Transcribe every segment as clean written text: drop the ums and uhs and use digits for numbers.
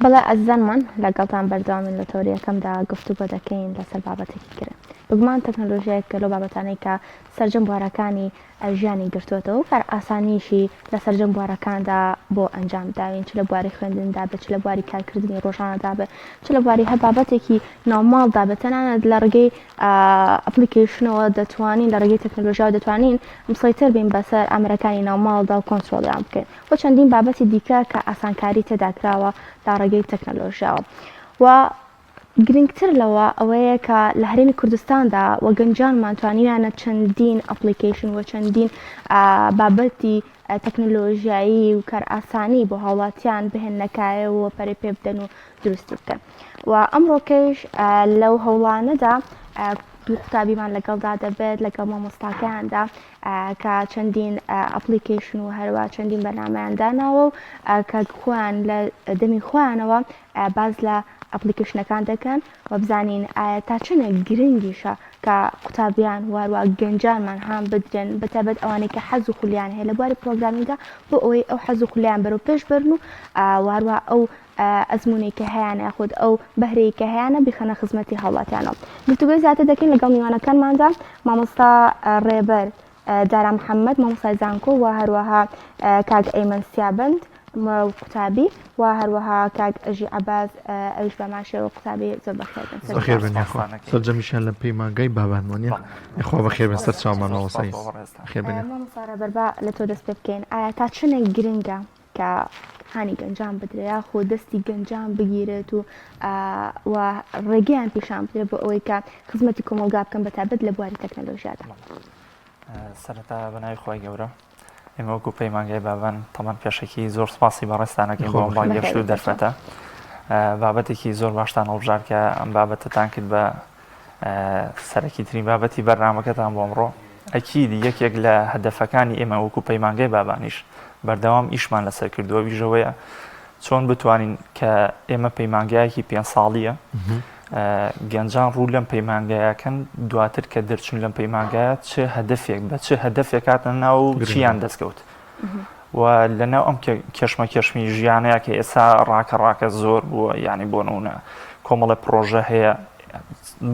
بەڵێ ئەزانمان لەگەڵتان بەردەوامی لە تۆریەکەمدا گفتوگۆ دەکەین لەسەر بابەتێکی گرن. بگومان تەکنۆلۆژیایە کە لەو بابەتانەی کە سەرجەم بوارەکانی ژیانی گرتووەتەوە کار ئاسانیشی لە سەرجەم بوارەکاندا بۆ ئەنجام داوین چ لە بواری خوێندندا بێت چ لە بواری کارکردنی ڕۆژانەدا بێت چ لە بواری هەر بابەتێکی ناوماڵدا بێت تەنانەت لە ڕێگەی ئەپلیکیشنەوە دەتوانین لە ڕێگەی تەکنۆلۆژیاوە دەتوانین مسەیتر بین بەسەر ئەمرەکانی ناوماڵدا و کۆنتترۆلیان بکەین بۆ چەندین بابەتی دیکە کە ئاسانکاری تێداکراوە تا ڕێگەی تەکنۆلۆژیاوە و گرنگتر لەوە ئەوەیە کە لە هەرێمی کوردستاندا وە گەنجانمانتوانیانە چەندین ئەپلیکیشن و چەندین بابەتی تەکنۆلۆژیایی و کار ئاسانی بۆ هاوڵاتیان بهێننەکایەوە پەرەی پێ بدەن و دروستی بکەن و ئەمڕۆکەش لەو هەوڵانەدا دوو قوتابیمان لەگەڵدا دەبێت لەگەڵ مامۆستاکەیاندا کە چەندین ئەپلیکیشن و هەروە چەندین بەنامەیان داناوە و کە خۆیان لە دەمی خۆیانەوە باز لە ئەپلیکیشنەکان دەکەن و بزانین تا چنە گرنگیشە کە قوتابیان واروە گەنجانمان هەم بدرێن بەتابەت ئەوانەی کە حەز و خولیان هەیە لە بواری پرۆگرامیدا بۆ ئەوەی ئەو حەز و خولیان بەرەو پێش بەرن و واروە ئەو ئەزمونەی کە هەیەیان یاخود ئەو بەهرەیە کە هەیەیانە بخەنە خزمەتی هاوڵاتیانەوە. گفتوگۆی زیاتر دەکەین لەگەڵ میوانەکانماندا مامۆستا ڕێبەر دارا محەممەد مامۆستای زانکۆ و هەروەها کاک ئەیمەن سیابند قوتابی و هەروەها کاک ئەژی عەباس ئەوش بەماشەوە قوتابی زۆر بەخێر بن سەرجەمیشان لە پێی مانگای بابانوانە خوا بەخێر بن سەر چاومانەوەسایی خێر بن مامۆستا ڕێبەر با لە تۆ دەست پێ بکەین ئایا تا چنە گرنگە کە هانی گەنجان بدرێت خۆ دەستی گەنجان بگیرێت و ڕێگەیان پیشان بدرێت بۆ ئەوەی کە خزمەتی کۆمەلگا بکەن بەتابەت لە بواری تەکنۆلۆژیادا. سەرەتا بەناوی خۆی گەورە ئێمە وەکو پەیمانگای بابان تەمان پێشێکی زۆر سپاسی بەڕێستانەکەین بۆ ئەم گەشت و دەرفەتە بابەتێکی زۆر باشتان هەڵبژار کە ئەم بابەتتان کرد بە سەرەکی ترین بابەتی بەرنامەکەتان بۆ ئەمڕۆ ئەکیدی یەکێک لە هەدەفەکانی ئێمە وەکو پەیمانگای بابانیش بەردەوام ئیشمان لەسەر کردووە ویژەوەیە چۆن بتوانین کە ئێمە پەیمانگایەکی 5 ساڵیە گەنجان ڕوو لەم پەیمانگایەکەن دواتر کە دەرچون لەم پەیمانگایە چه هەدەفێک بە چه هەدەفێکاتە ناو چیان دەستکەوت و لەناو ئەم کێشمە ژیانەیە کە ئێستا ڕاکە زۆر بووە یعنی بۆ نمونە کۆمەڵە پرۆژە هەیە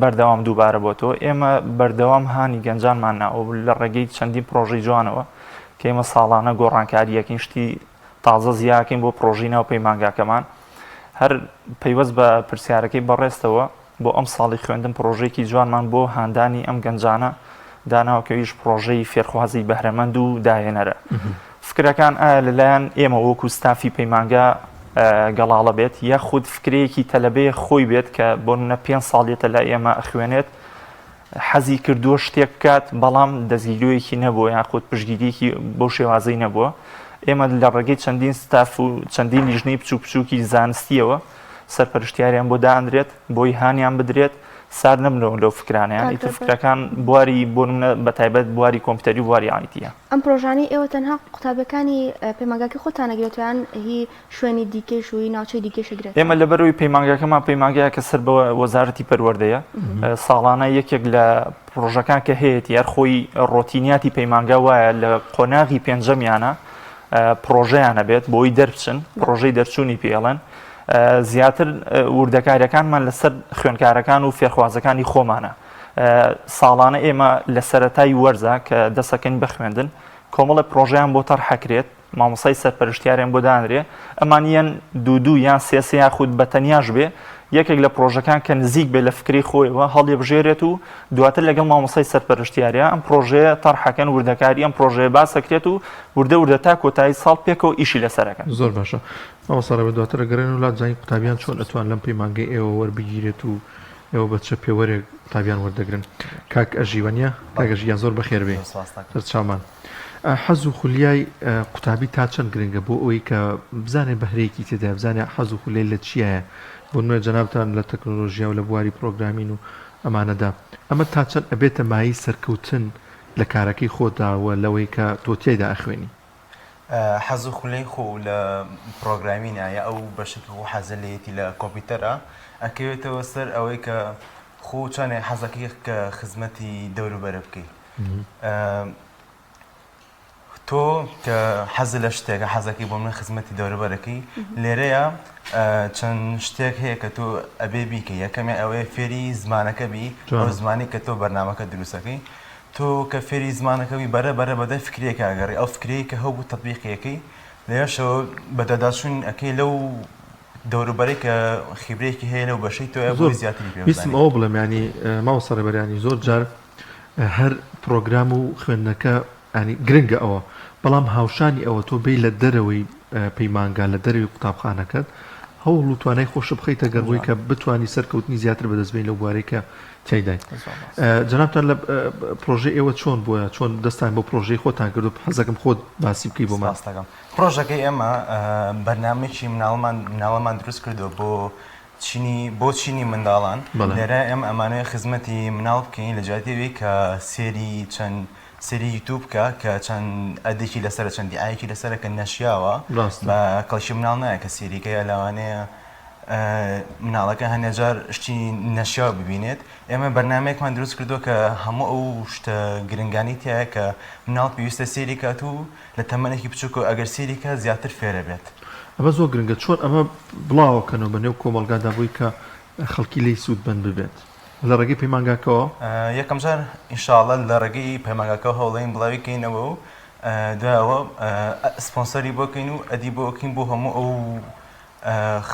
بەردەوام دووبارە بۆ تۆ ئێمە بەردەوام هانی گەنجانمان ناوە لە ڕێگەی چەندین پرۆژەی جوانەوە کە ئێمە ساڵانە گۆڕانکاریەکەین شتی تازە زیاکەین بۆ پرۆژەی ناو پەیمانگاکەمان هەر پەیوەست بە پرسیارەکەی بەڕێستەوە بۆ ئەم ساڵی خوێندن پرۆژێکی جوانمان بۆ هاندانی ئەم گەنجانە داناوکەویش پرۆژەی فێرخوازی بەهرەمەند و داهێنەرە فکرەکان ئایا لەلایەن ئێمە وەکو ستافی پەیمانگا گەڵاڵە بێت یاخود فکرەیەکی تەلەبەیە خۆی بێت کە بۆ نە 5 ساڵێتە لای ئێمە ئەخوێنێت حەزی کردووە شتێک بکات بەڵام دەستگیرۆیەکی نەبووە یاخود پشگیریەکی بۆ شێوازەی نەبووە ئێمە لە ڕێگەی چەندین ستاف و چەندین لیژنەی بچووکی زانستیەوە سەرپەرشتیاریان بۆ دانرێت بۆی هانیان بدرێت سار نەبنەوە لەو فکرانیان ئیتر فکرەکان بواری بۆ بەتایبەت بواری کۆمپیوتەری و بواری ئایتیە ئەم پرۆژانی ئێوە تەنها قوتابەکانی پەیمانگاکە خۆتانەگرێتیان هی شوێنی دیکەش و ناوچەی دیکەشەگرێت ئێمە لەبەرەوەی پەیمانگاکەمان پەیمانگایە کە سەر بە وەزارەتی پەروەردەیە ساڵانە یەکێک لە پرۆژەکان کە هەیەی یار خۆی ڕۆتینیاتی پەیمانگا وایە لە قۆناغی پێنجەمیانە پرۆژەیانە بێت بۆی دەربچن پرۆژەی دەرچوونی پێڵێن زیاتر وردەکاریەکانمان لەسەر خوێنکارەکان و فێرخوازەکانی خۆمانە ساڵانە ئێمە لە سەرەتای وەرزە کە دەسەکەین بخوێندن کۆمەڵە پرۆژەیان بۆ تەرحەکرێت مامۆسای سەرپەرشتیاریان بۆ دانرێ ئەمانیان دوو یان سێسە یاخود بەتەنیاش بێ یەکێک لە پرۆژەکان کە نزیک بێ لە فکری خۆیەوە هەڵێ بژێرێت و دواتر لەگەڵ مامۆسای سەرپەرشتیاریە ئەم پرۆژەیە تەرحەکەن وردەکاری ئەم پرۆژەیە باسەکرێت و وردە تا کۆتایی ساڵ پێکەوە ئیشی لەسەرەکەن زۆر باشە مامۆستا بە دواترە گەڕێن و لا زانی قوتابیان چۆن ئەتوان لەم پەیمانگای ئێوە وەربگیرێت و ئێوە بە چه پێوەرێک قوتابیان وەردەگرن کاک ئەژیوەنیە کاگەژیان زۆر بەخێر بێ سەر چاومان حەز و خولیای قوتابی تا چەند گرنگە بۆ ئەوەی کە بزانێ بەهرەیەکی تێدا بزانێ حەز و خولیای لە چیایە بۆ نوێ جەنابتان لە تەکنۆلۆژیا و لە بواری پرۆگرامین و ئەمانەدا ئەمە تا چەند ئەبێتە مایی سەرکەوتن لە کارەکەی خۆتاوە لەوەی کە تۆ تێدا ئەخوێنی حەز و خولەی خۆ لە پرۆگرامینایە ئەو بەشێک خۆ حەزە لەیەتی لە کۆمپیوتەرە ئەکەوێتەوە سەر ئەوەی کە خۆ چۆنێ حەزەکەی کە خزمەتی دەوروبەرە بکەیت تۆ تۆ کە حەز لە شتێکە حەزەکەی بۆ منە خزمەتی دەوروبەرەکەی لێرەیە چەند شتێک هەیە کە تۆ ئەبێ بیکە یەکەمێ ئەوەیە فێری زمانەکە بی ئەو زمانی کە تۆ بەرنامەکە دروستەکەی تۆ کە فێری زمانەکەوی بەرە بەدە فکرێکە ئەگەڕی ئەو فکرەیە کە هەبوو تەطبیقیەکەی لێشەوە بەدەداچوون ئەەکەی لەو دەوروبەرەی کە خیبرێکی هەیە لەو بەشەی تۆ زۆر زیاتری پێ ویستم ئەوە بڵێم ینی ماوەسەڕێ بەریانی زۆر جار هەر پرۆگرام و خوێندنەکە ینی گرنگە ئەوە بەڵام هاوشانی ئەوە تۆ بێ لە دەرەوەی پەیمانگا لە دەروی قوتابخانەکەت هەوڵ و توانای خۆش بخەیتە گەڕووی کە بتوانی سەرکەوتنی زیاتر بەدەستبین لەو بوارەی کە تیایدای جەنابتان لە پرۆژەی ئێوە چۆن بووە چۆن دەستان بۆ پرۆژەی خۆتان کردو حەزەکەم خۆت باسی بکەی بۆ ماستەکەم پرۆژەکەی ئێمە بەرنامێکی مناڵەمان دروست کردو بۆ چینی منداڵان لێرە ئێمە ئەمانەیە خزمەتی مناڵ بکەین لە جاتێوی کە سێری چەند سری یوتیوب کە چەند ئەدێکی لەسەر چەندی ئایکی لەسەر کە نەشیاوە بە کەڵشی مناڵ نایە کە سێریکەیە لەوانەیە مناڵەکە هەنێجار شتی نەشیاو ببینێت ئێمە بەرنمەیەکمان دروست کردو کە هەموو ئەو شتە گرنگانی تایە کە مناڵ پێویستە سێری کات و لە تەمەنێکی بچووکە ئەگەر سێریکە زیاتر فێرە بێت ئەمە زۆر گرنگە چۆن ئەمە بڵاوکەنەوە بە نێو کۆمەلگادا بووی کە خەڵکی لی سوود بند ببێت لە ڕێگەی پەیمانگاکەوە یەکەم جار ئینشاءڵڵا لە ڕێگەی پەیمانگاکەوە هەوڵەین بڵاویکەینەوە و دوایەوە سپۆنسەری بۆکەین و ئەدی بۆکەین بۆ هەموو ئەو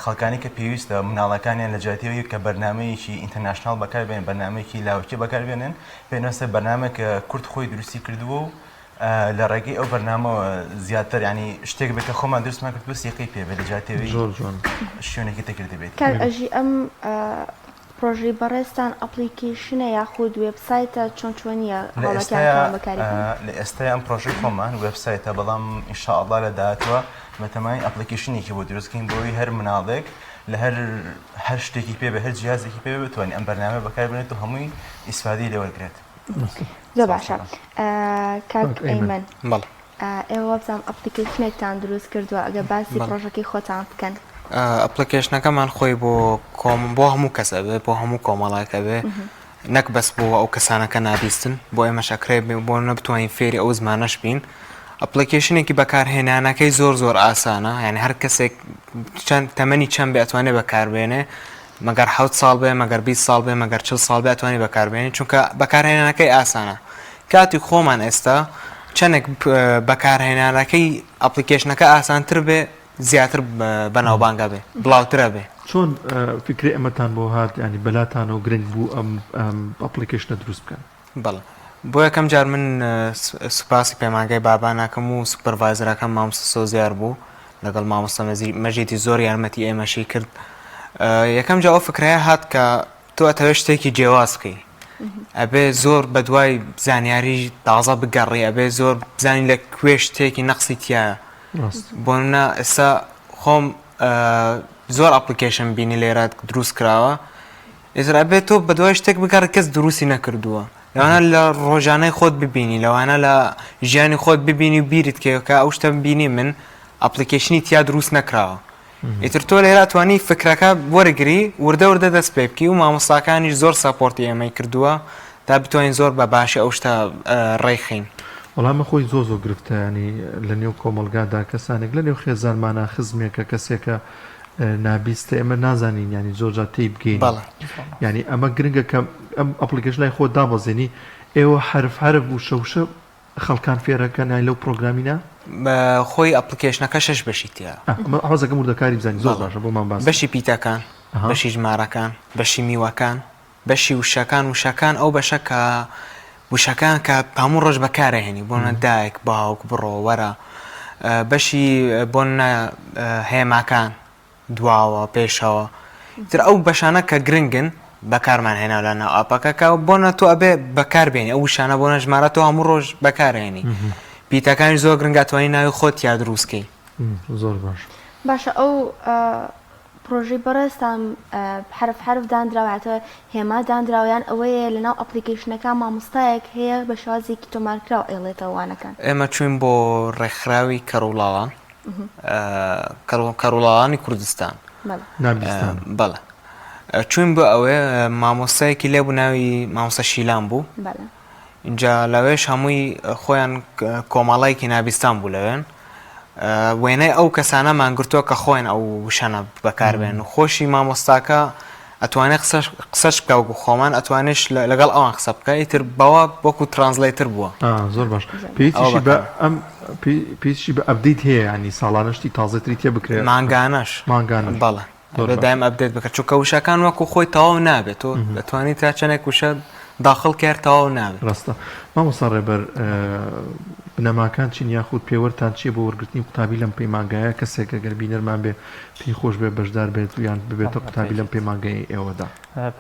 خەڵکانی کە پێویستە مناڵەکانیان لە جاتیەوەی کە بەرنمەیەکی ئینتەرناشنال بەکاربێن بەرنمەیەکی لاوکی بەکاربێنن پێنووسە بەرنمێک کورد خۆی دروستی کردووە و لە ڕێگەی ئەو بەرنامەوە زیاتر ینی شتێک بێت کە خۆمان دروستمان کردووە سیەکەی پێ بێت لە جاتیەوەی شوێنێکی تەکرد دەبێت ئەژی ئەم پرۆژەی بەڕێستان ئەپلیکیشنە یاخود وێبسایتە چۆنیە لە ئێستا ئەم پرۆژەی خۆمان وێبسایتە بەڵام ئینشاءڵڵا لە داهاتوە بەتەمای ئەپلیکیشنێکی بۆ دروستکەین بۆی هەر مناڵێک لە هەر شتێکی پێ بە هەر جیازێکی پێ بتوانین ئەم بەرنامە بەکاربێنێت و هەمووی ئیسفادەی لێوەرگرێت زۆر باشە کاک ئەیمەن ئێوە بزانم ئەپلیکیشنێکتان دروست کردووە ئەگە باسی پرۆژەکەی خۆتان بکەن ئەپلیکیشنەکەمان خۆی بۆ هەموو کەسە بێ بۆ هەموو کۆمەڵایکە بێ نەک بەس بۆ ئەو کەسانەکە نابیستن بۆ ئێمە شەکرێ بۆ نەبتوانین فێری ئەو زمانەش بین ئەپلیکیشنێکی بەکارهێنانەکەی زۆر ئاسانە یعنی هەر کەسێک تەمەنی چەند بێ ئەتوانێت بەکاربێنێ مەگەر 7 ساڵ بێ مەگەر 20 ساڵ بێ مەگەر 40 ساڵ بێ ئەتوانێت بەکاربێنێت چونکە بەکارهێنانەکەی ئاسانە کاتی خۆمان ئێستا چەندێک بەکارهێنانەکەی ئەپلیکیشنەکە ئاسانتر بێ زیاتر بەناوبانگە بێ بڵاوترە بێ چۆن فکری ئەمەتان بۆ هات ینی بەلاتان و گرنگ بوو ئەم ئەپلیکیشنە دروست بکەن بەڵێ بۆ یەکەم جار من سوپاسی پەیمانگای باباناکەم و سوپەرڤایزەرەکەم مامۆستا سۆزیار بوو لەگەڵ مامۆستا مەجیدی زۆر یارمەتی ئێمەشی کرد یەکەم جا ئەو فکرەیە هات کە تۆ ئەتەوێت شتێکی جیاواز بکەی ئەبێ زۆر بەدوای زانیاری تازە بگەڕی ئەبێ زۆر بزانین لە کوێ شتێکی نەقسی تایە بۆ منە ئێستا خۆم زۆر ئەپلیکیشن بینی لێرە دروست کراوە ئێستا ئەبێت تۆ بەدوای شتێک بگەڕی کەس دروستی نەکردووە لەوانە لە ڕۆژانەی خۆت ببینی لەوانە لە ژیانی خۆت ببینی و بیرت کە ئەو شتە ببینی من ئەپلیکیشنی تیا دروست نەکراوە ئیتر تۆ لێرە توانی فکرەکە وەرگری وردە دەست پێ بکەی و مامۆستاکانیش زۆر ساپۆرتی ئێمەی کردووە تا بتوانین زۆر بە باشی ئەو شتە ڕێکخین وەڵامە خۆی زۆر گرفتە ینی لە نێو کۆمەلگادا کەسانێک لە نێو خێزانمانە خزمێکە کەسێکە نابیستە ئێمە نازانین ینی زۆرجار تێی بگەین ینی ئەمە گرنگە کە ئەم ئەپلیکیشنای خۆ دابەزێنی ئێوە حرف و شەوشە خەڵکان فێرەکەن لەو پرۆگرامینا خۆی ئەپلیکیشنەکە 6 بەشی تیا حەزەکەم وردەکاری بزانین زۆر باشە بۆمان باس بەشی پیتەکان بەشی ژمارەکان بەشی میوەکان بەشی وشەکان ئەو بەشە کە وشەکان کە هەموو ڕۆژ بەکارهێنی بۆنە دایک باوک بڕۆ وەرە بەشی بۆنە هێماکان دواوە پێشەوە تر ئەو بەشانە کە گرنگن بەکارمان هێنا لە ناو ئاپەکە بۆنە تۆ ئەبێ بەکاربێنی ئەو وشانە بۆنە ژمارە تۆ هەموو ڕۆژ بەکارهێنی پیتەکانی زۆر گرنگاتوانی ناوی خۆت یا دروستکەی زۆر باش باشە ئەو پرۆژەی بەڕێستان حرف دانراوەتە هێما دانراویان ئەوەیە لەناو ئەپلیکیشنەکان مامۆستایەک هەیە بە شازێکی تۆمارکراو ئێڵێتەوانەکان ئێمە چوین بۆ ڕێکخراوی کەڕوڵاڵان کەڕوڵاڵانی کوردستان اینجا لەوێش هەمووی خۆیان کۆمەڵایەکی نابستان بوو لەوێن وێنەی ئەو کەسانە مانگرتووە کە خۆیان ئەو وشانە بەکاربێن و خۆشی مامۆستاکە ئەتوانێت قسەش بکە وەکو خۆمان ئەتوانێت لەگەڵ ئەوان قسە بکە ئیتر بەوە وەکو ترانزلیتر بووە زۆر باش پێیشی بە ئەبدەیت هەیە ینی ساڵانشتی تازەتری تێ بکرێت مانگانەش بەڵێ دایم ئەبدێت بکە چونکە وشەکان وەکو خۆی تەواو نابێت تۆ دەتوانیت تا چەندێک وشە داخل کرد تەواو نابێت ڕاستە مامۆستا ڕێبەر بنەماکان چین یاخود پێوەرتان چیە بۆ وەرگرتنی قوتابی لەم پەیمانگایە کەسێک ئەگەر بینەرمان بێ پێی خۆش بێ بەشدار بێت و یان ببێتە قوتابی لەم پەیمانگای ئێوەدا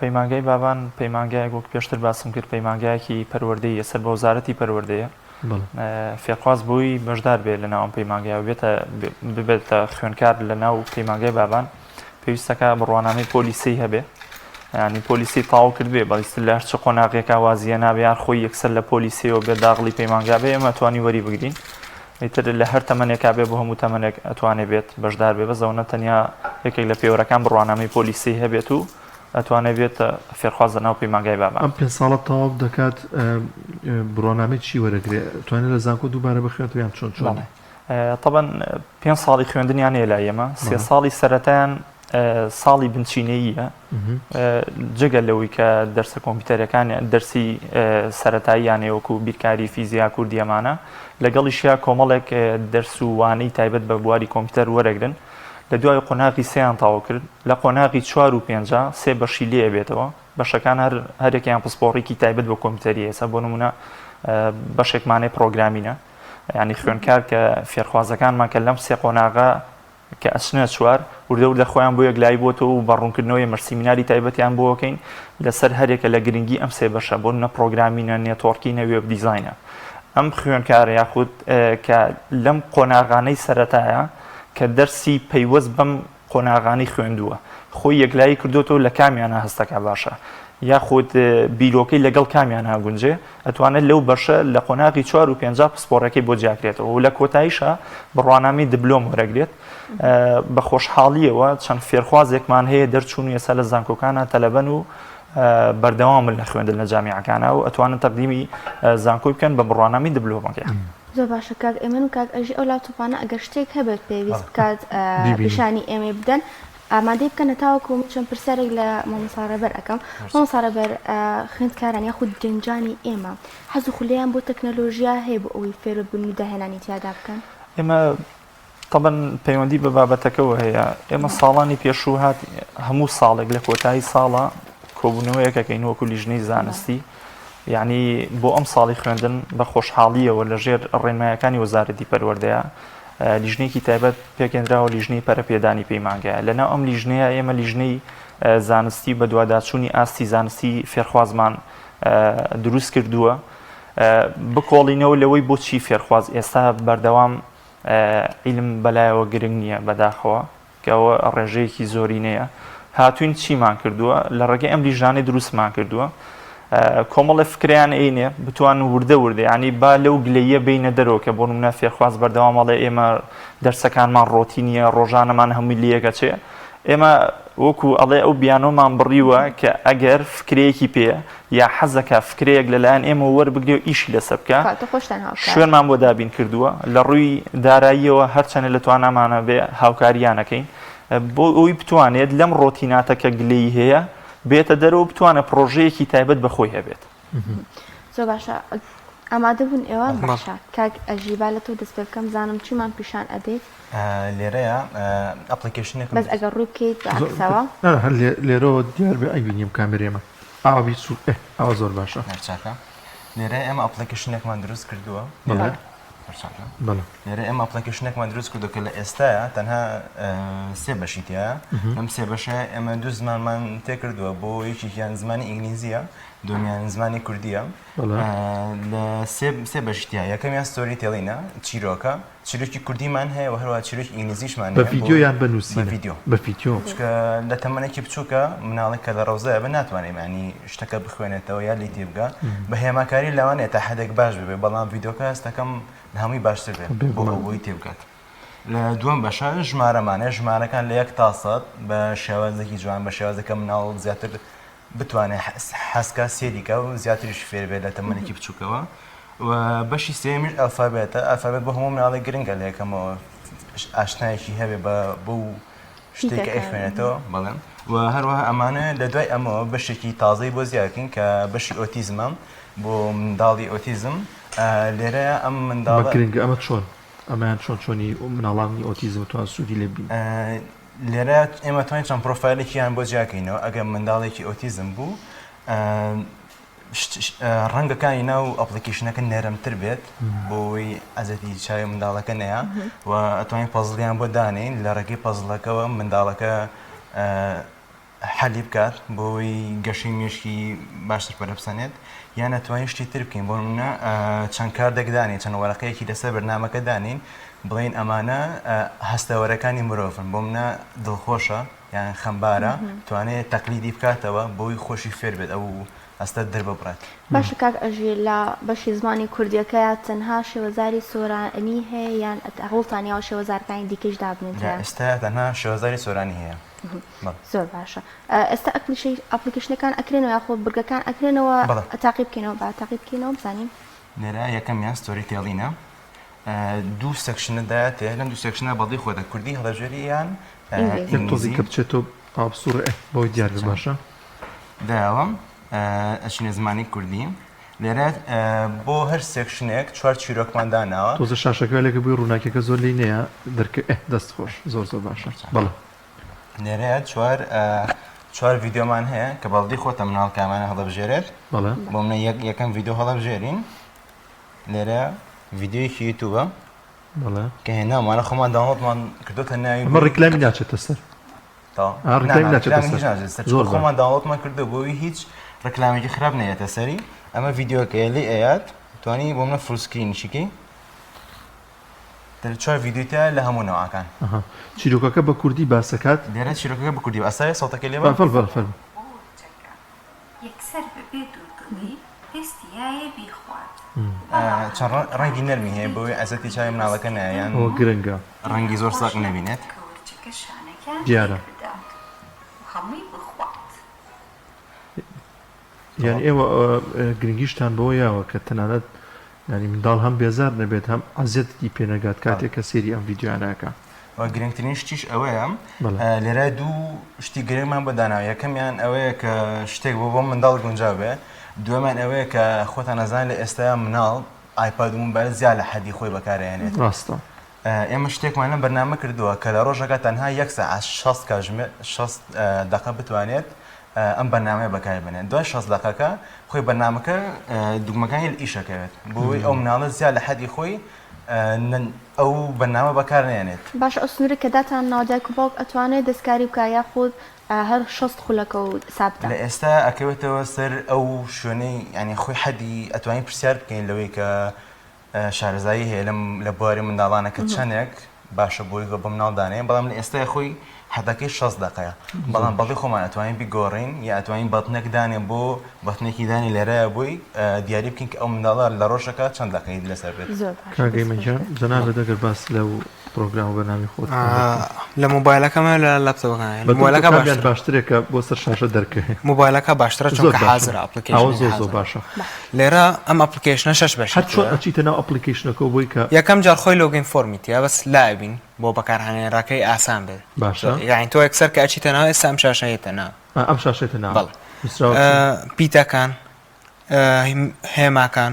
پەیمانگای بابان پەیمانگایەک وەک پێشتر باسم کرد پەیمانگایەکی پەروەردەیە سەر بە وەزارەتی پەروەردەیە فێرخواز بووی بەشدار بێت لە ناو پەیمانگای و ببێتە خوێنکار لە ناو پەیمانگای بابان پێویستەکە بڕوانامەی پۆلیسی هەبێ ینی پۆلیسی تاو کردبێ بەڵیست لە هەرچ قۆناغێکا وازیە نابێ یان خۆی یەکسەر لە پۆلیسیەوە بێ داغڵی پەیمانگا بێ ئێمە توانی وەری بگرین ئیتر لە هەر تەمەنێکا بێ بۆ هەموو تەمەنێک ئەتوانێت بێت بەشدار بێ بەزەونە تەنیا یەکێک لە پێوەرەکان بڕوانامەی پۆلیسی هەبێت و ئەتوانێت بێت فێرخواز لە ناو پەیمانگای بابان ئەم 5 ساڵە تەواو دەکات بڕوانامەی چی وەرەگرێت توانێت لە زانکۆ دووبارە بخوێت یان چۆن طبعا 5 ساڵی خوێندنیان هەیە لای ئێمە 3 ساڵی سەرەتایان ساڵی بنچینەیە جگەل لەوەی کە دەرسە کۆمپیوتەرەکان دەرسی سەرەتاییانێ وەکو بیرکاری فیزیا کوردیەمانە لەگەڵیشیا کۆمەڵێک دەرس و وانەی تایبەت بە بواری کۆمپیوتەر وەرەگرن لە دوای قۆناغی سێیان تاوا کرد لە قۆناغی 4 و 5 سێ بەشی لێ بێتەوە بەشەکان هەرێکیان پسپۆڕێکی تایبەت بە کۆمپیوتەری هێستا بۆ نمونە بەشێکمانەی پرۆگرامینە ینی خوێنکار کە فێرخوازەکانمان کە لەم سێ قۆناغا کە ئەچنە چوار وردە خۆیان بۆ یەکلای بۆتەوە و بەڕوونکردنەوەی مەرسیمیناری تایبەتیان بۆکەین لەسەر هەرێکە لە گرنگی ئەم سێ بەشە بۆ نە پرۆگرامینە نێتۆڕکینە وێب دیزاینە ئەم خوێنکارە یاخود کە لەم قۆناغانەی سەرەتایە کە دەرسی پەیوەست بەم قۆناغانی خوێندووە خۆی یەکلایی کردوتەوە لە کامیانە هەستەکە باشە یاخود بیرۆکەی لەگەڵ کامیانە گونجێ ئەتوانێت لەو بەشە لە قۆناغی 4 و 5 پسپۆڕەکەی بۆ جاکرێتەوە و لە کۆتاییشە بڕوانامی دبلۆم وەرەگرێت بە خۆشحاڵیەوە چەند فێرخوازێکمان هەیە دەرچوون ێستا لە زانکۆکانە تەلەبەن و بەردەوامن لە خوێندن لە جامیعەکانە و ئەتوانن تەقدیمی زانکۆی بکەن بە بڕوانامی دبلۆمەکە زۆر باشە کاک ئێمە و کاک ئەژی ئەو لاپتۆپانە ئەگەر شتێک هەبێت پێویست بکات پیشانی ئێمە بدەن ئامادەی بکەنە تاوەکو چەند پرسیارێک لە مامۆستا ڕێبەر ئەەکەم مامۆستا ڕێبەر خوێندکاران یاخود گەنجانی ئێمە حەز و خولیان بۆ تەکنەلۆژیا هەیە بۆ ئەوەی فێربوون و داهێنانی تیادا بکەن ئێمە طبعا پەیوەندی بە بابەتەکەەوە هەیە ئێمە ساڵانی پێشوو هات هەموو ساڵێک لە کۆتایی ساڵە کۆبوونەوەیەکەکەین وەکو لیژنەی زانستی یعنی بۆ ئەم ساڵی خوێندن بە خۆشحاڵیەوە لەژێر ڕێنمایەکانی وەزارەتی پەروەردەیە لیژنەیەکی تایبەت پێکێنراوە لیژنەی پەرەپێدانی پەیمانگایە لەناو ئەم لیژنەیە ئێمە لیژنەی زانستی بە دوواداچوونی ئاستی زانستی فێرخوازمان دروست کردووە بکۆڵینەوە لەوەی بۆچی فێرخواز ئێستا بەردەوام عیلم بەلایەوە گرنگ نییە بەداخەوە کەەوە ڕێژەیەکی زۆرینەیە هاتوین چیمان کردووە لە ڕێگەی ئەم لیژانەی دروستمان کردووە کۆمەڵی فکریان عینێ بتوان وردە ینی با لەو گلەیە بینە دەرەوە کە بۆ نمونە فێرخواز بەردەوامەڵێ ئێمە دەرسەکانمان ڕۆتینیە ڕۆژانەمان هەمووی لەیەکە چێ ئێمە وەکو ئەڵێ ئەو بیانۆمان بڕیوە کە ئەگەر فکرەیەکی پێ یا حەزەکە فکرەیەک لەلایەن ئێمە وەربگرێ و ئیشی لەسەر بکە شوێنمان بۆ دابین کردووە لە ڕووی داراییەوە هەرچەنە لە توانامانە بێ هاوکاریانەکەین بۆ ئەوی بتوانێت لەم ڕۆتیناتەکە گلەی هەیە بێتە دەرەوە بتوانە پرۆژەیەکی تایبەت بەخۆی هەبێت زۆر باشە ئامادە بوون ئێوە باشە کاک ئەژیبا لە تۆ دەست پێ بکەم زانم چیمان پیشان ئەدەیت لێرەیە ئەپلیکیشنێک بەس ئەگەر ڕووی بکەیت بەعکسەوە هەر لێرەوە دیار بێ ئەیبینیم کامێرێمە ئاوی سوور ئەوە زۆر باشە نەرچاکە لێرە ئێمە ئەپلیکیشنێکمان دروست کردووە لێرە ئێمە ئەپلیکیشنێکمان دروست کردو کە لە ئێستاە تەنها سێ بەشیتە لەم سێ بەشە ئێمە دوو زمانمان تێکردووە بۆ یەکێکیان زمانی ئینگلیزیە دومیان زمانی کوردیە لە سێ بەشتیا یەکەمیان ستۆری تێڵینە چیرۆکە چیرۆکی کوردیمان هەیە و هەروە چیرۆکی ئینگلیزیشمان بە ڤیدیۆ یان بەنووسی بە ڤیدیۆ چکە لە تەمەنێکی بچووکە مناڵێک کە لە ڕەوزایە بە ناتوانێت ینی شتەکە بخوێنێتەوە یا لی تێ بگە بە هێماکاری لەوانێت تا حدێک باش ببێ بەڵام ڤیدیۆکە هەستەکەم لە هەمووی باشتر بێت بۆ بۆی تێ بکات لە دووەم بەشە ژمارەمانە ژمارەکان لە 1 تا 100 بە شێوازێکی جوان بە شێوازەکە مناڵ زیاتر بتوانێت حەسکە سێریکە و زیاتریش فێر بێت لە تەمەنێکی بچووکەوە و بەشی سێمیش ئەلفابێتە ئەلفابێت بۆ هەموو مناڵی گرنگە لە یەکەمەوە ئاشنایەکی هەبێ بە شتێکە ئەخوێنێتەوە بەڵێن و هەروەها ئەمانە لە دوای ئەمەوە بەشێکی تازەی بۆ زیاکەین کە بەشی ئۆتیزمە بۆ منداڵی ئۆتیزم لێرە ئەم منداڵ گرنگە ئەمە چۆن ئەمەیان چۆنی مناڵانی ئۆتیزم توان سوودی لێ بین لێرە ئێمە توانین چەند پرۆفایلێکیان بۆ جیاکەینەوە ئەگەر منداڵێکی ئۆتیزم بوو ڕەنگەکانی ناو ئەپلیکیشنەکە نەرمتر بێت بۆی ئەزەتی چاوی منداڵەکە نەیە و ئەتوانین پەزڵیان بۆ دانین لە ڕێگەی پەزڵەکەەوە منداڵەکە حەلی بکات بۆی گەشەی مێشکی باشتر پەرەپسەنێت یان ئەتوانین شتی تر بکەین بۆ نمونە چەند کاردێک دانین چەند وەرەقەیەکی لەسەر بەرنامەکە دانین بڵین ئەمانە هەستەوەرەکانی مرۆڤن بۆ منە دڵخۆشە یان خەمبارە توانێت تەقلیدی بکاتەوە بۆی خۆشی فێر بێت ئەو ئەستە دەرببڕێت باشە کاک ئەژێ لە بەشی زمانی کوردیەکەیە تەنها شێوەزاری سۆرانی هەیە یان هەوڵتانیا و شێوەزارەکانی دیکەش دابنێت ئێستا تەنها شێوەزاری سۆرانی هەیە زۆر باشە ئێستا ئەپلیکیشنەکان ئەکرێنەوە یاخۆ برگەکان ئەکرێنەوە تاقی بکەینەوە با تاقی بکەینەوە بزانین لێرە یەکەمیان ستۆری تێڵینە دوو سەکشنەدایەتێ لەم دوو سەکشنە بەڵی خۆدە کوردی هەڵەژێریان تۆزی کە بچێتەوە ئابسوڕ بۆی دیار باشە داوام ئەچینە زمانی کوردی لێرە بۆ هەر سێکشنێک چوار چیرۆکمان داناوە تۆزە شاشەکە لێکە بووی ڕووناکیەکە زۆر لی نییە دەرکە دەست خۆش زۆر باشە بەڵێ لێرەیە چوار ڤیددیۆمان هەیە کە بەڵدی خۆتە مناڵ کامانە هەڵەبژێرێت بەڵێ بۆ منە یەکەم ڤیددیۆ هەڵەبژێرین لێرە ڤیددیۆیەکی یوتیوبە بەڵێ کە هێناوانە خۆمان داوڵاتمان کردوتە ناوی ئەمە ڕیکلامی ناچێتە سەر زۆر خۆمان داوڵاتمان کردو بۆی هیچ ڕکلامێکی خراپ نەیەتە سەری ئەمە ڤیددیۆکە لێ ئەیات توانی بۆ منە فولسکرینشیکی چوار ڤیددیۆتە لە هەموو نەوەکان چیرۆکەکە بە کوردی باسەکات لێرە چیرۆکەکە بە کوردی ئەسای سەڵتەکە لێ فەرمو یەکسەر بەبێ دوودڵی پێستیایە بیخوات چەند ڕەنگی نەرمی هەیە بۆی ئەزەتی چای مناڵەکە نایەن ئەوە گرنگە ڕەنگی زۆر ساق نەبینێت کەورچەکە شانەکان دیارە هەمووی بخوات یعنی ئێوە گرنگیشتان بۆ یاوە کە تەنانەت ینی منداڵ هەم بێزار نەبێت هەم عەزیەتی پێنەگات کاتێک کە سێری ئەم ڤیددیۆیانەکە گرنگترین شتیش ئەوەیە لێرە دوو شتی گرنگمان بەداناوە یەکەمیان ئەوەیە کە شتێک بۆ منداڵ گونجاو بێ دوێمان ئەوەیە کە خۆتان نەزان لە ئێستا مناڵ ئایپاد و موبایل زیاد لە حەدی خۆی بەکارهێنێت ڕاستە ئێمە شتێکمان لەم بەرنامە کردووە کە لە ڕۆژەکە تەنها 6 دقە بتوانێت ئەم بەرنامەیە بەکاربێنێت دوای 6 دقەکە خۆی بەرنامەکە دوگمەکانی لە ئیشەکەوێت بۆی ئەو مناڵە زیاد لە حەدی خۆی ئەو بەرنامە بەکارنێنێت باش ئەسنوورە کە داتان ناودایک و باوک ئەتوانێت دەستکاری بکە یاخود هەر 6 خولەکە و سابتە لە ئێستا ئەکەوێتەوە سەر ئەو شوێنەی ینی خۆی حەدی ئەتوانین پرسیار بکەین لەوەی کە شارەزایی هەیە لە بواری منداڵانەکە چەندێک باشە بۆی بە مناڵدانەیە بەڵام لە ئێستا خۆی حدەکەی 6 دقەیە بەڵام بەڵی خۆمان ئەتوانین بیگۆڕین یا ئەتوانین بەتنێک دانێن بۆ بەتنێکی دانی لێرەیە بۆی دیاری بکەین کە ئەو منداڵە لە ڕۆژەکە چەند دقەی لەسەر بێت کاگەی مەجان جەنابە دەگەر باس لەو پرۆگرام و بەرنامی خۆت لە موبایلەکەمە لە لەپتۆپەکان موبایلەکە باشترێکە بۆ سەر شاشە دەرکەهێ موبایلەکە باشترە چونکە حازرە ئەپلیکیشن زۆر باشە لێرە ئەم ئەپلیکیشنە 6 بەش هەر چۆن ئەچیتە ناو ئەپلیکیشنەکە بۆی کە یەکەم جار خۆی لۆگین فۆرمیتیە بەس لابین بۆ بەکارهێنەرەکەی ئاسان بێت باشە یعنی تۆ یەکسەر کە ئەچیتە ناو ئێستا ئەم شاشەیەتە ناو ئەم شاشێتە ناو پیتەکان هێماکان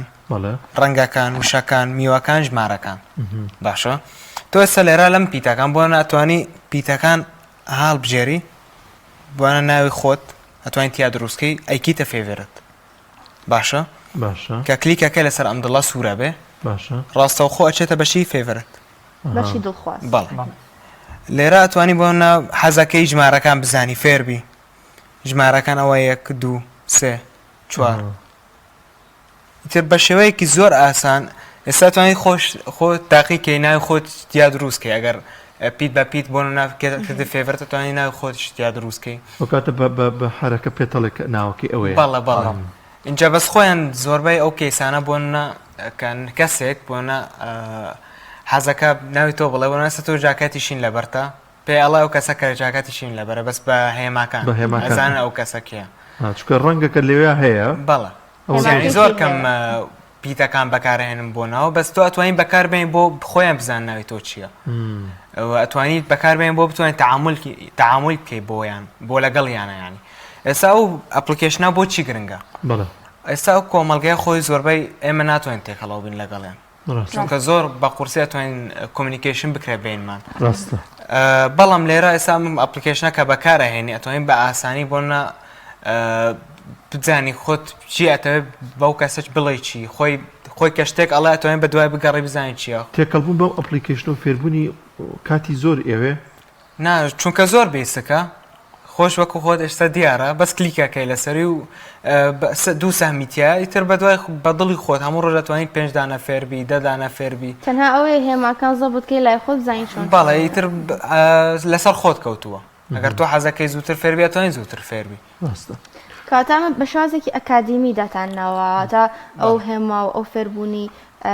ڕەنگەکان وشەکان میوەکان ژمارەکان باشە تۆ ئێستا لێرە لەم پیتەکان بۆ ناتوانانی پیتەکان هاڵ بژێری بۆنە ناوی خۆت ئەتوانین تیا دروستکەی ئەیکیتە فێڤێرت باشە کە کلیکەکە لەسەر ئەم دڵە سوورە بێ ڕاستەو خۆ ئەچێتە بەشی فێڤێرت بەشی دڵخواست بەڵێ لێرە ئەتوانی بۆ حەزەکەی ژمارەکان بزانی فێربی ژمارەکان ئەوە 1 2 3 4 تر بە شێوەیەکی زۆر ئاسان ئێستا توانی خۆ تاقیکەی ناوی خۆت یا دروستکەی ئەگەر پیت بە پیت بۆ ناکردی فێڤەرتە توانی ناوی خۆت یا دروستکەی وەکاتە بە حرەکە پێتەڵێک ناوەکەی ئەوەیە بەڵێ اینجا بەس خۆیان زۆربەی ئەو کەیسانە بۆنە کەسێک بۆنە حەزەکە ناوی تۆ بڵێ بۆ نەستە تۆ جاکەتیشین لەبەرتە پێ ئەڵێ ئەو کەسە کە جاکەتیشین لەبەرە بەس بە هێماکان ئەزانە ئەو کەسەکەیە چکە ڕەنگەکە لەوێ هەیە بەڵە هێماکەی زۆر هەیە. کەم پیتەکان بەکارهێنم بۆنەوە بەس تۆ ئەتوانین بەکاربێن بۆ خۆیان بزان ناوی تۆ چییە ئەتوانیت بەکاربێن بۆ بتوانین تعامل بکەیت بۆیان بۆ لەگەڵیانە ینی ئێستا ئەو ئەپلیکیشنە بۆچی گرنگە بەڵێ ئێستا ئەو کۆمەلگای خۆی زۆربەی ئێمە ناتوانین تێکەڵاو بین لەگەڵیان چونکە زۆر بە قورسی ئەتوانین کۆمیونیکیشن بکرێت بینمان ڕاستە بەڵام لێرە ئێستا ئەپلیکیشنە کە بەکارەهێنی ئەتوانین بە ئاسانی بۆنە بزانی خۆت چی ئەتەوێت بەو کەسەش بڵێ چی خۆی کە شتێک ئەڵێ ئەتوانین بە دوای بگەڕی بزانین چییە تێکەڵبوون بەو ئەپلیکیشن و فێربوونی کاتی زۆر ئێوێ نا چونکە زۆر بیسەکە خۆش وەکو خۆت ئێستا دیارە بەس کلیکەکەی لەسەری و دوو سەهمیتە ئیتر بە دوای بە دڵی خۆت هەموو ڕۆژ دەتوانین 5 دانە فێربی 10 دانە فێربی تەنها ئەوەیە هێماکان زەبوتکەی لای خۆت بزانین چۆن بەڵێ ئیتر لەسەر خۆت کەوتووە ئەگەر تۆ حەزەکەی زووتر فێربی ئەتوانین زووتر فێربی ڕاستە کاتامە بە شازێکی ئەکادیمی داتانناوە تا ئەو هێما و ئەو فێربوونی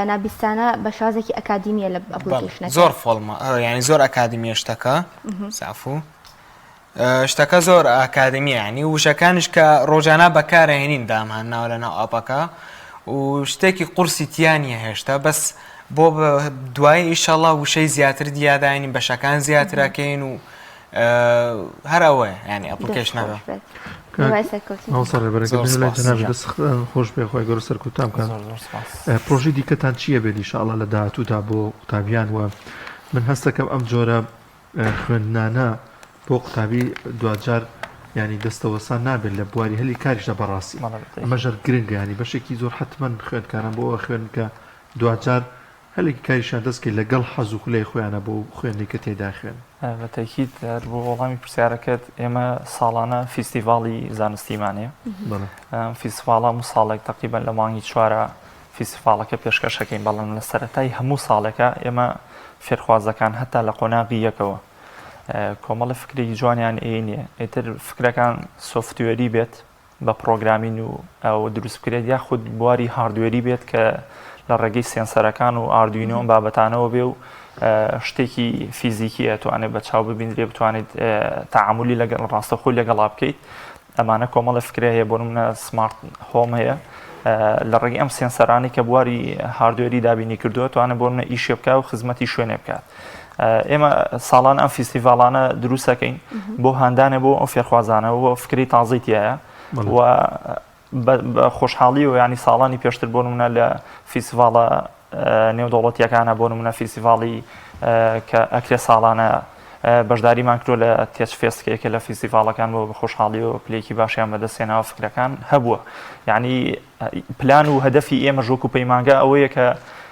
نابیستانە بە شازێکی ئەکادیمیە لە ئەپلیکیشنەکە زۆر فۆڵمە ینی زۆر ئەکادیمیە شتەکە سافو شتەکە زۆر ئاکادمی ینی وشەکانش کە ڕۆژانە بەکارهێنین دامهان ناو لە ناو ئاپەکە و شتێکی قورسی تیانە هێشتا بەس بۆ دوای ئیشەڵا وشەی زیاتر دیاداینی بەشەکان زیاترەکەین و هەر ئەوەیە ینی ئەپلیکیشنەکە دەست خۆش بێ خۆی گەۆر سەرکوتام کە پرۆژی دیکەتان چییە بێت ئیشەڵا لە داهاتوودا بۆ قوتابیان وە من هەستەکەم ئەم جۆرە خوێندنانە بۆ قوتابی دوجار ینی دەستەوەسان نابێت لە بواری هەلی کاریشدا بەڕاستی ئەمە ژەر گرنگە ینی بەشێکی زۆر حتمما خوێندکاران بۆ خوێن کە دوجار هەلێکی کاریشان دەستکەی لەگەڵ حەز و خولەی خۆیانە بۆ خوێندی کە تێدا خوێن بەتەکیت بۆ وەڵامی پرسیارەکەت ئێمە ساڵانە فیستیڤاڵی زانستیمانەیە فیستیڤاڵە هەموو ساڵێک تقریبەن لە مانگی چوارە فیستیڤاڵەکە پێشکەشەکەین بەڵام لە سەرەتای هەموو ساڵێکە ئێمە فێرخوازەکان هەتا لە قۆناغی یەکەوە کۆمەڵە فکرێکی جوانیان ئێنێ ئیتر فکرەکان سۆفتوێری بێت بە پرۆگرامین و ئەو دروستکرێت یاخود بواری هاردوێری بێت کە لە ڕێگەی سێنسەرەکان و ئاردوینۆ بابەتانەوە بێ و شتێکی فیزیکی ئەتوانێت بە چاو ببینرێ بتوانێت تعاملی لەگەڵ ڕاستەخۆی لەگەڵا بکەیت ئەمانە کۆمەڵە فکرێ هەیە بۆ منە سمارت هۆم هەیە لە ڕێگەی ئەم سێنسەرانی کە بواری هاردوێری دابینی کردووە توانێت بۆ منە ئیشێ بکات و خزمەتی شوێنێ بکات ئێمە ساڵان ئەم فیستیڤاڵانە دروستەکەین بۆ هەندانێ بۆ ئەو فێرخوازانەوە بۆ فکری تازیتیایە و بە خۆشحاڵی و ینی ساڵانی پێشتر بۆ نمونە لە فیستیڤاڵە نێودوڵەتیەکانە بۆ نمونە فیستیڤاڵی کە ئەکرێ ساڵانە بەشداریمان کرۆ لە تێچفێستکەیەکە لە فیستیڤاڵەکان بۆ بە خۆشحاڵی و پلێکی باشیان بەدەستێنەوە فکرەکان هەبووە یعنی پلان و هەدەفی ئێمە ژۆک و پەیمانگە ئەوەیە کە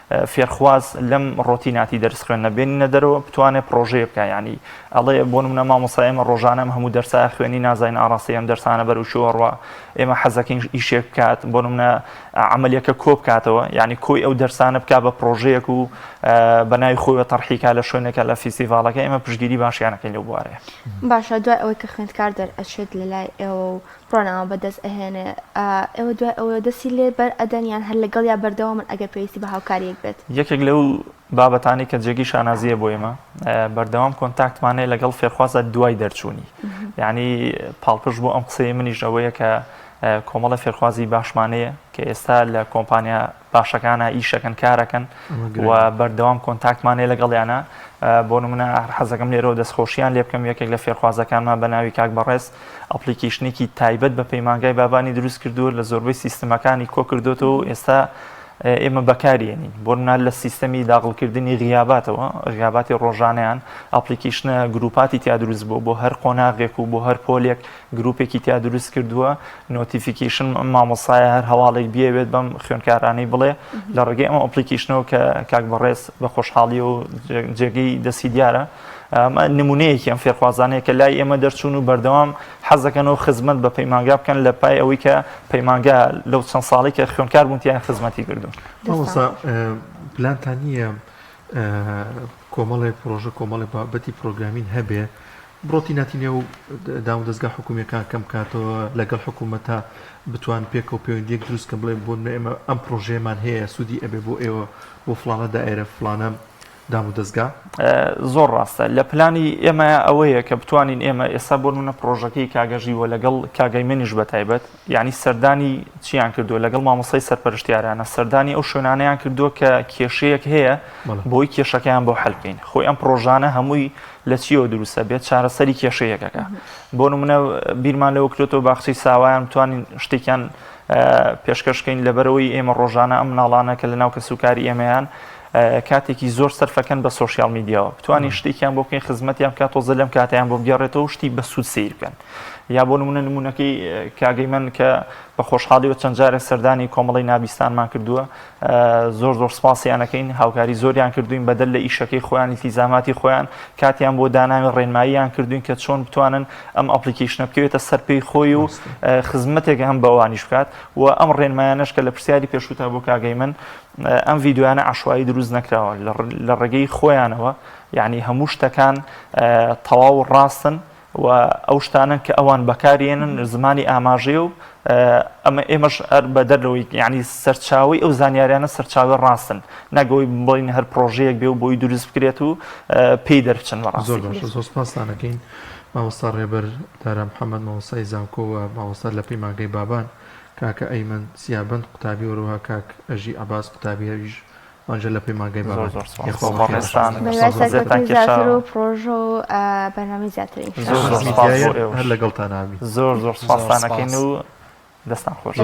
فێرخواز لەم ڕۆتیناتی دەرس خوێندنە بێنینە دەرەوە بتوانێت پرۆژەیە بکە ینی ئەڵێ بۆ نمونە مامۆستا ئێمە ڕۆژانەم هەموو دەرسای خوێنی نازین ئاڕاستی ئەم دەرسانە بەرەو شۆڕوە ئێمە حەزەکەین ئیشێک بکات بۆ نمونە عملیەکە کۆ بکاتەوە ینی کۆی ئەو دەرسانە بک بە پرۆژەیەک و بەناوی خۆیەوە تەرحیکا لە شوێنێکە لە فیستیڤاڵەکە ئێمە پشگیری باشیانەکەین لەو بوارەیە باشە دوای ئەوەی کە خوێندکار دەرئەچێت لە لای ئێوە و ڕۆناوە بەدەست ئەهێنێ ئێوە دوای ئەوە دەستی لێ بەر ئەدەنیان هەر لەگەڵ یا بەردەوە من ئەگەر پێویستی بە هاوکاریەک بێت یەکێک لەو بابەتانی کە جێگی شانازیە بۆ ئێمە بەردەوام کۆنتاکتمانەیە لەگەڵ فێرخوازە دوای دەرچوونی یعنی پاڵپش بۆ ئەم قسەی منیش ئەوەیە کە کۆمەڵە فێرخوازی باشمانەیە کە ئێستا لە کۆمپانیا باشەکانە ئیشەکەن کارەکەن و بەردەوام کۆنتاکتمانەیە لەگەڵیانە بۆ نمونە حەزەکەم لێرەوە دەستخۆشییان لێ بکەم یەکێک لە فێرخوازەکانمان بە ناوی کاک بەڕێز ئەپلیکیشنێکی تایبەت بە پەیمانگای بابانی دروست کردووە لە زۆربەی سیستەمەکانی کۆ کردوێتەوە ئێستا ئێمە بەکارێنین بۆ نال لە سیستەمی داغڵکردنی غیاباتەوە غیاباتی ڕۆژانیان ئەپلیکیشنە گروپاتی تیا دروست بوو بۆ هەر قۆناغێک و بۆ هەر پۆلێک گروپێکی تیا دروست کردووە نۆتیفیکیشن مامۆسایە هەر هەواڵێک بیاوێت بەم خوێنکارانەی بڵێ لە ڕێگەی ئەمە ئەپلیکیشنەوە کە کاک بەڕێز بە خۆشحاڵی و جێگەی دەستی دیارە نمونەیەکی ئەم فێرخوازانەیە کە لای ئێمە دەرچوون و بەردەوام حەزەکەنەوە خزمەت بە پەیمانگا بکەن لە پای ئەوەی کە پەیمانگا لەو چەند ساڵی کە خوێنکار بوون تیان خزمەتی کردوون پلانتان نییە کۆمەڵی پرۆژە کۆمەڵی بابەتی پرۆگرامین هەبێ بڕۆتی ناتینێ و داو دەستگا حکوومیەکان کەم کاتەوە لەگەڵ حکوومەتە بتوان پێک و پەیوەندیەک دروست کە بڵێ بۆ ئێمە ئەم پرۆژەیەمان هەیە سوودی ئەبێ بۆ ئێوە بۆ فلانە دائێرە فلانە دام و دەستگا زۆر ڕاستە لە پلانی ئێمە ئەوەیە کە بتوانین ئێمە ئێستا بۆ نمونە پرۆژەکەی کاگەژیوە لەگەڵ کاگەی منیش بەتایبەت یعنی سەردانی چیان کردووە لەگەڵ مامۆستای سەرپەرشتیارانە سەردانی ئەو شوێنانەیان کردووە کە کێشەیەک هەیە بۆی کێشەکەیان بۆ حەلکەین خۆی ئەم پرۆژانە هەمووی لە چیەوە دروستە بێت چارەسەری کێشەیەکەکە بۆ نمونە بیرمان لەوە کرێتەوە باخچەی ساوایان بتوانین شتێکیان پێشکەشکەین لەبەرەوەی ئێمە ڕۆژانە ئەم مناڵانە کە لە ناو کەسوکاری ئێمەیان کاتێکی زۆر سەرفەکەن بە سۆشیال میدیاوە بتوانین شتێکیان بۆ بکەین خزمەتیان بکات تۆزە لەم کاتیان بۆ بگەڕێتەوە شتی بە سوود سیر بکەن یا بۆ نمونە نمونونەکەی کاگەی من کە بە خۆشحاڵیەوە چەند جارێک سەردانی کۆمەڵی نابیستانمان کردووە زۆر سپاسیانەکەین هاوکاری زۆریان کردوین بەدەل لە ئیشەکەی خۆیان ئیلتیزاماتی خۆیان کاتیان بۆ داناوی ڕێنماییان کردوین کە چۆن بتوانن ئەم ئەپلیکیشنە بکەوێتە سەرپێی خۆی و خزمەتێک هەم بەوانیش بکات و ئەم ڕێنمایانەش کە لە پرسیاری پێشووتە بۆ کاگەی من ئەم ڤیددیویانە عشوایی دروست نەکراوە لە ڕێگەی خۆیانەوە یعنی هەموو شتەکان تەواو ڕاستن و ئەو شتانن کە ئەوان بەکارێنن زمانی ئاماژێ و ئەمە ئێمەش بە دەرەوەی یعنی سەرچاوی ئەو زانیاریانە سەرچاوی ڕاستن نەگەوەی بڵین هەر پرۆژەیەک بێ و بۆی دروست بکرێت و پێی دەرچن بەڕاستی زۆر باش زۆر سپاسانەکەین مامۆستا ڕێبەر دارا محەممەد مامۆستای زانکۆ و مامۆستا لە پەیمانگەی بابان کاکە ئەیمن سیابند قوتابی وەروها کاک ئەژی عەباس قوتابیەویش ئەنجە لە پەیمانگەی بابان و پرۆژە و بەرنامەی زیاتری هەر لەگەڵتان ناوی زۆر سپاسانەکەین و دەستان خۆش